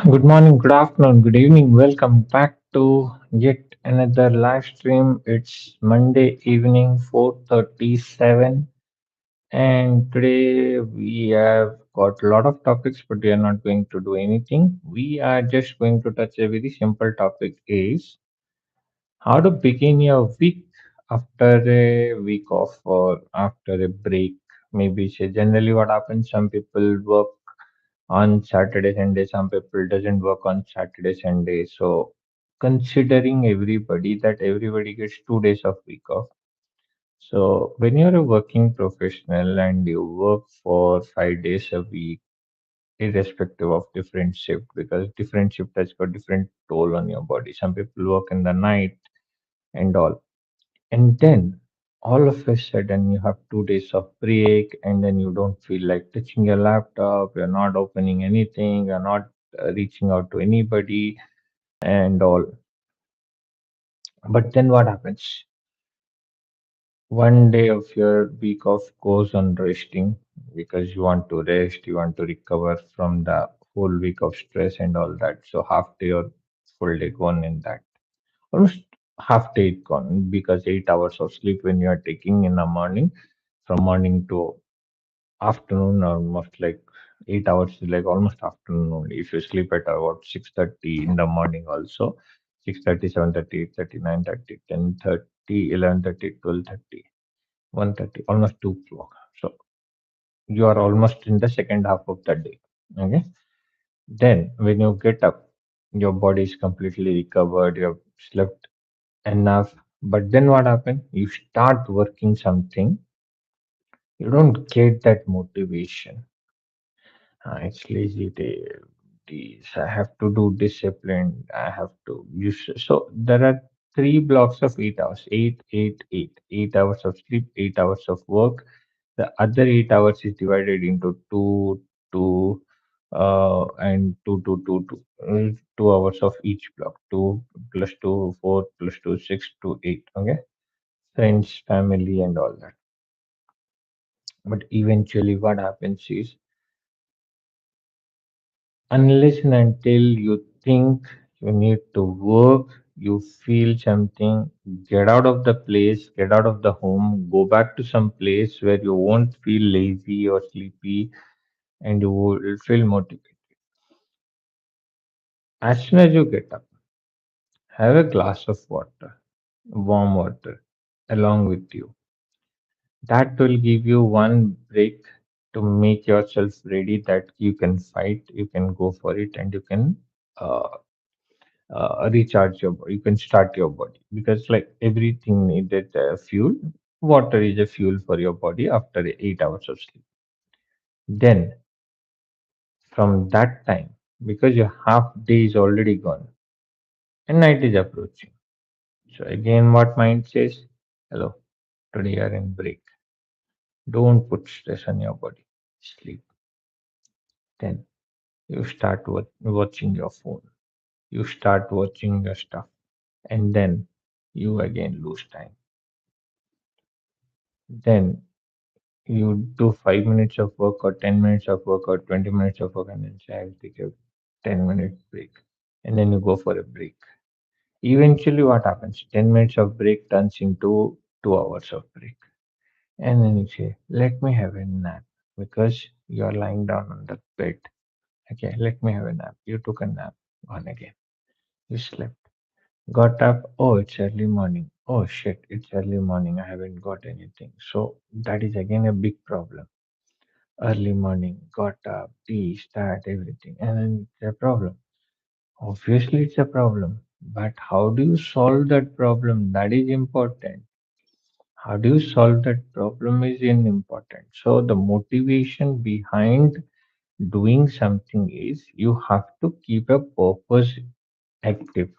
Good morning, good afternoon, good evening. Welcome back to yet another live stream. It's Monday evening, 4:37, and today we have got a lot of topics, but we are not going to do anything. We are just going to touch a very simple topic is how to begin your week after a week off or after a break. Maybe say generally what happens, some people work on Saturday, Sunday. Some people doesn't work on Saturday, Sunday. So considering everybody that everybody gets 2 days of week off. So when you're a working professional and you work for 5 days a week, irrespective of different shift, because different shift has got different toll on your body. Some people work in the night and all. And then all of a sudden you have 2 days of break and then you don't feel like touching your laptop, you're not opening anything, you're not reaching out to anybody and all. But then what happens? One day of your week off goes on resting because you want to rest, you want to recover from the whole week of stress and all that. So half day or full day gone in that. Almost half day gone because 8 hours of sleep when you are taking in the morning, from morning to afternoon, almost like 8 hours is like almost afternoon only. If you sleep at about 6:30 in the morning also, 6:30, 7:30, 8:30, 9:30, 10:30, 11:30, 12:30, 1:30, almost 2 o'clock. So you are almost in the second half of the day. Okay. Then when you get up, your body is completely recovered, you have slept enough. But then what happens? You start working something, you don't get that motivation. It's lazy day. These I have to do discipline. I have to use. So there are three blocks of 8 hours. 8 hours of sleep, 8 hours of work. The other 8 hours is divided into two, and two. 2 hours of each block. 2 plus 2, 4 plus 2, 6 to 8. Okay, friends, family, and all that. But eventually, what happens is unless and until you think you need to work, you feel something, get out of the place, get out of the home, go back to some place where you won't feel lazy or sleepy and you will feel motivated. As soon as you get up, have a glass of water, warm water, along with you. That will give you one break to make yourself ready that you can fight, you can go for it, and you can uh, recharge your body. You can start your body because, like everything needed fuel, water is a fuel for your body after 8 hours of sleep. Then, from that time, because your half day is already gone and night is approaching. So, again, what mind says, hello, today you are in break. Don't put stress on your body. Sleep. Then you start watching your phone. You start watching your stuff. And then you again lose time. Then you do 5 minutes of work or 10 minutes of work or 20 minutes of work and then say, I'll take a 10-minute break. And then you go for a break. Eventually, what happens? 10 minutes of break turns into 2 hours of break. And then you say, let me have a nap because you're lying down on the bed. Okay, let me have a nap. You took a nap. Gone again. You slept. Got up. Oh, it's early morning. Oh shit, it's early morning. I haven't got anything. So that is again a big problem. Early morning, got up, this, that, everything, and then it's a problem. Obviously, it's a problem. But how do you solve that problem? That is important. How do you solve that problem is important. So the motivation behind doing something is you have to keep a purpose active.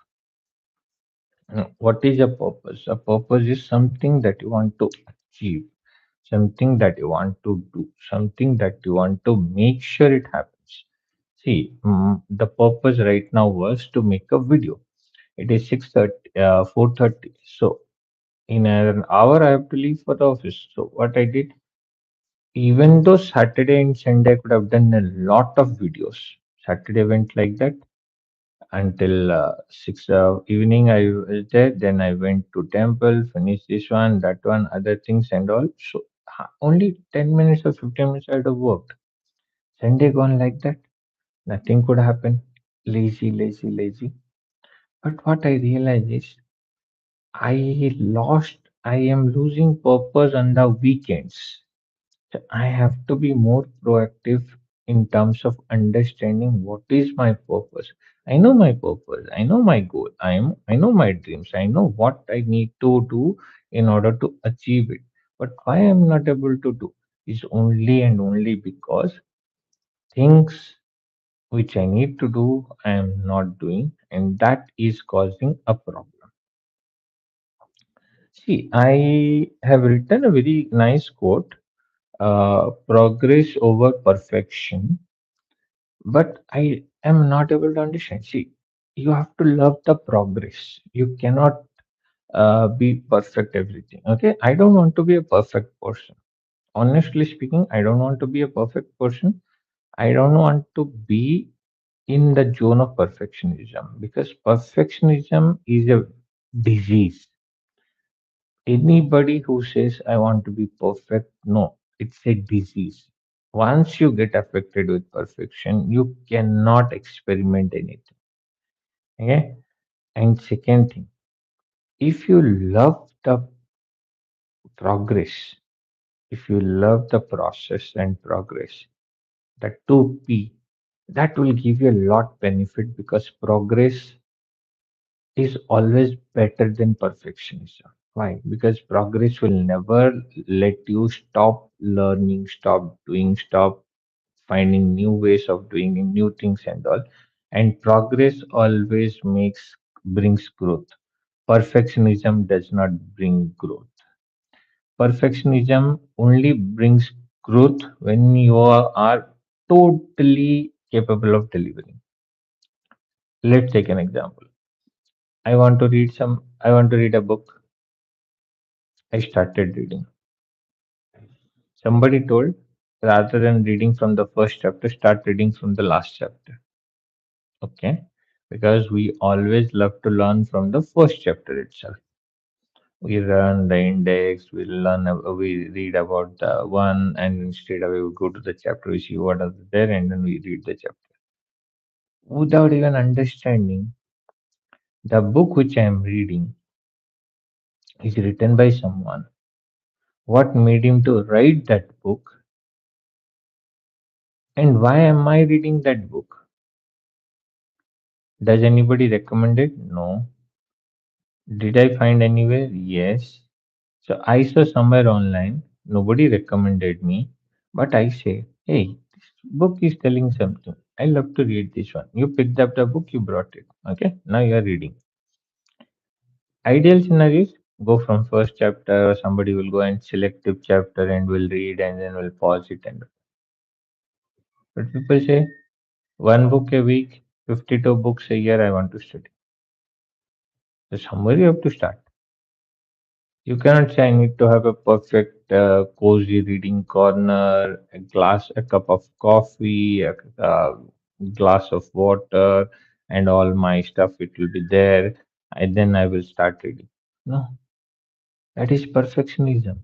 What is a purpose? A purpose is something that you want to achieve, something that you want to do, something that you want to make sure it happens. See, the purpose right now was to make a video. It is 6:30, 4:30. So in an hour, I have to leave for the office. So what I did, even though Saturday and Sunday I could have done a lot of videos. Saturday went like that. until 6 evening. I was there. Then I went to temple, finished this one, that one, other things and all. So only 10 minutes or 15 minutes I would have worked. Sunday gone like that. Nothing could happen. Lazy, lazy, lazy. But what I realized is I am losing purpose on the weekends. So I have to be more proactive in terms of understanding what is my purpose. I know my purpose. I know my goal. I know my dreams. I know what I need to do in order to achieve it. But why I'm not able to do is only and only because things which I need to do I am not doing, and that is causing a problem. See, I have written a very nice quote, progress over perfection, but I am not able to understand. See, you have to love the progress. You cannot be perfect everything. Okay, I don't want to be a perfect person. Honestly speaking, I don't want to be a perfect person. I don't want to be in the zone of perfectionism because perfectionism is a disease. Anybody who says, I want to be perfect, no, it's a disease. Once you get affected with perfection, you cannot experiment anything. Okay. And second thing, if you love the progress, if you love the process and progress, the 2P, that will give you a lot benefit because progress is always better than perfectionism. Why? Because progress will never let you stop learning, stop doing, stop finding new ways of doing new things and all. And progress always brings growth. Perfectionism does not bring growth. Perfectionism only brings growth when you are totally capable of delivering. Let's take an example. I want to read a book. I started reading. Somebody told, rather than reading from the first chapter, start reading from the last chapter. Okay. Because we always love to learn from the first chapter itself. We run the index, we read about the one, and straight away we go to the chapter, we see what is there, and then we read the chapter. Without even understanding, the book which I am reading is written by someone. What made him to write that book, and why am I reading that book? Does anybody recommend it? No. Did I find anywhere? Yes. So I saw somewhere online, nobody recommended me, but I say, hey, this book is telling something. I love to read this one. You picked up the book, you brought it. Okay, now you are reading. Ideal scenarios, go from first chapter, or somebody will go and selective chapter and will read and then will pause it. And but people say one book a week, 52 books a year, I want to study. So somewhere you have to start. You cannot say I need to have a perfect, cozy reading corner, a cup of coffee, glass of water, and all my stuff. It will be there, and then I will start reading. No, that is perfectionism.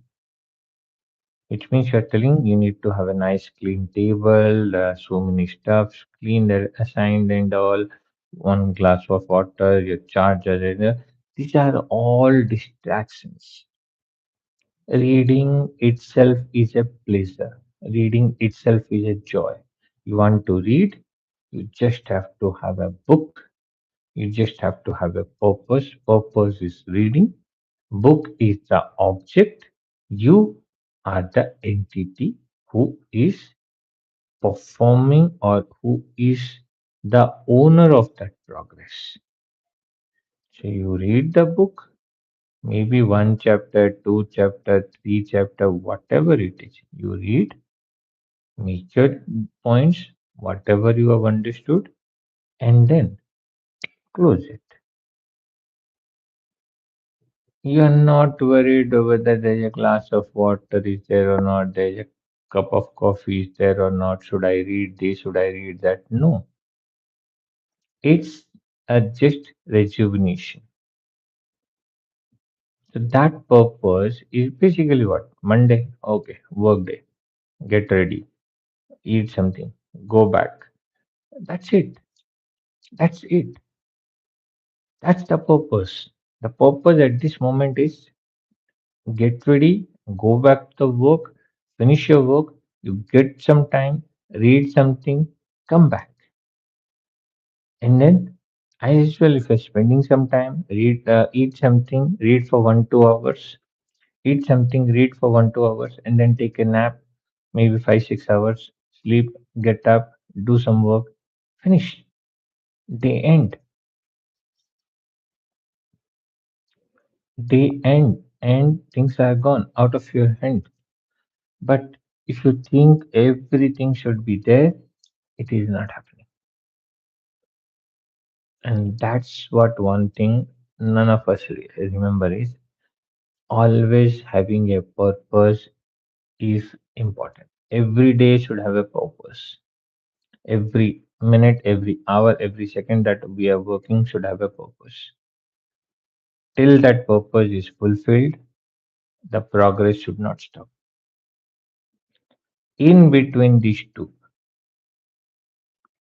Which means you're telling you need to have a nice clean table, so many stuffs, clean, assigned, and all. One glass of water, your charger. These are all distractions. Reading itself is a pleasure. Reading itself is a joy. You want to read, you just have to have a book. You just have to have a purpose. Purpose is reading. Book is the object. You are the entity who is performing or who is the owner of that progress. So you read the book, maybe one chapter, two chapter, three chapter, whatever it is. You read, make your points, whatever you have understood, and then close it. You are not worried whether there's a glass of water is there or not, there's a cup of coffee is there or not. Should I read this? Should I read that? No. It's just rejuvenation. So that purpose is basically what? Monday, okay, work day, get ready, eat something, go back. That's it. That's it. That's the purpose. The purpose at this moment is get ready, go back to the work, finish your work, you get some time, read something, come back. And then, as usual, if you're spending some time, eat something, read for 1 2 hours, eat something, read for 1 2 hours, and then take a nap, maybe 5 6 hours, sleep, get up, do some work, finish. They end. They end, and things are gone out of your hand. But if you think everything should be there, it is not happening. And that's what one thing none of us remember is always having a purpose is important. Every day should have a purpose. Every minute, every hour, every second that we are working should have a purpose. Till that purpose is fulfilled, the progress should not stop. In between these two,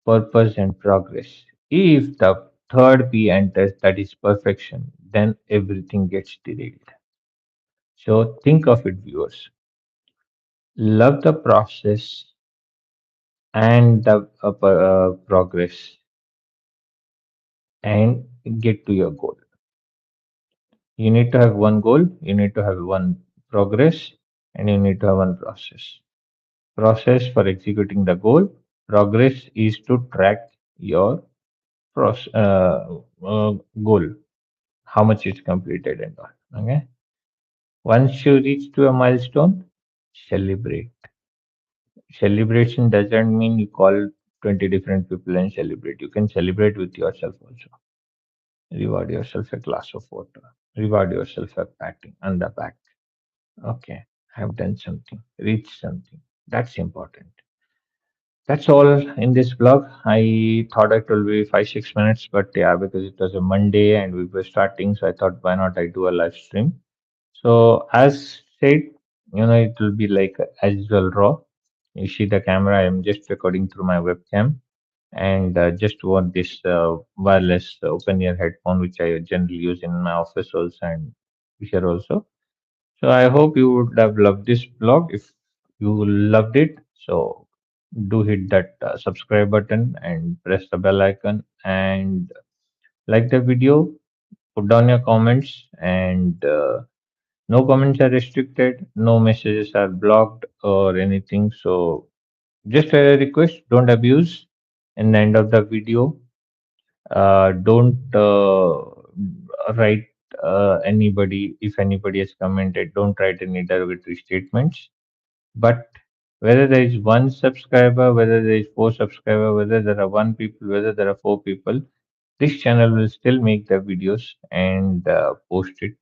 purpose and progress, if the third P enters, that is perfection, then everything gets derailed. So think of it, viewers. Love the process and the progress and get to your goal. You need to have one goal, you need to have one progress, and you need to have one process. Process for executing the goal, progress is to track your goal, how much is completed and all. Okay. Once you reach to a milestone, celebrate. Celebration doesn't mean you call 20 different people and celebrate. You can celebrate with yourself also. Reward yourself a glass of water. Reward yourself a patting on the back. Okay, I've done something, reached something. That's important. That's all in this vlog. I thought it will be 5 6 minutes, but yeah, because it was a Monday and we were starting, so I thought why not I do a live stream. So as said, it will be like as usual raw. You see the camera. I am just recording through my webcam and just want this wireless open ear headphone, which I generally use in my office also and here also. So I hope you would have loved this vlog. If you loved it, so do hit that subscribe button and press the bell icon and like the video. Put down your comments and no comments are restricted, no messages are blocked or anything. So just a request: don't abuse. In the end of the video, don't write anybody. If anybody has commented, don't write any derogatory statements. But whether there is one subscriber, whether there is four subscriber, whether there are one people, whether there are four people, this channel will still make the videos and post it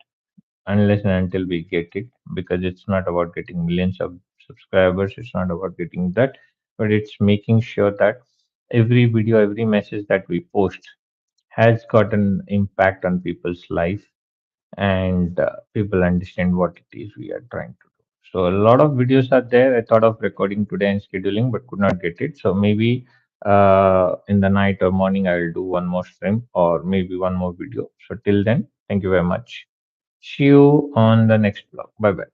unless and until we get it, because it's not about getting millions of subscribers, it's not about getting that, but it's making sure that every video, every message that we post has got an impact on people's life and people understand what it is we are trying to do. So a lot of videos are there. I thought of recording today and scheduling, but could not get it. So maybe in the night or morning, I will do one more stream or maybe one more video. So till then, thank you very much. See you on the next vlog. Bye bye.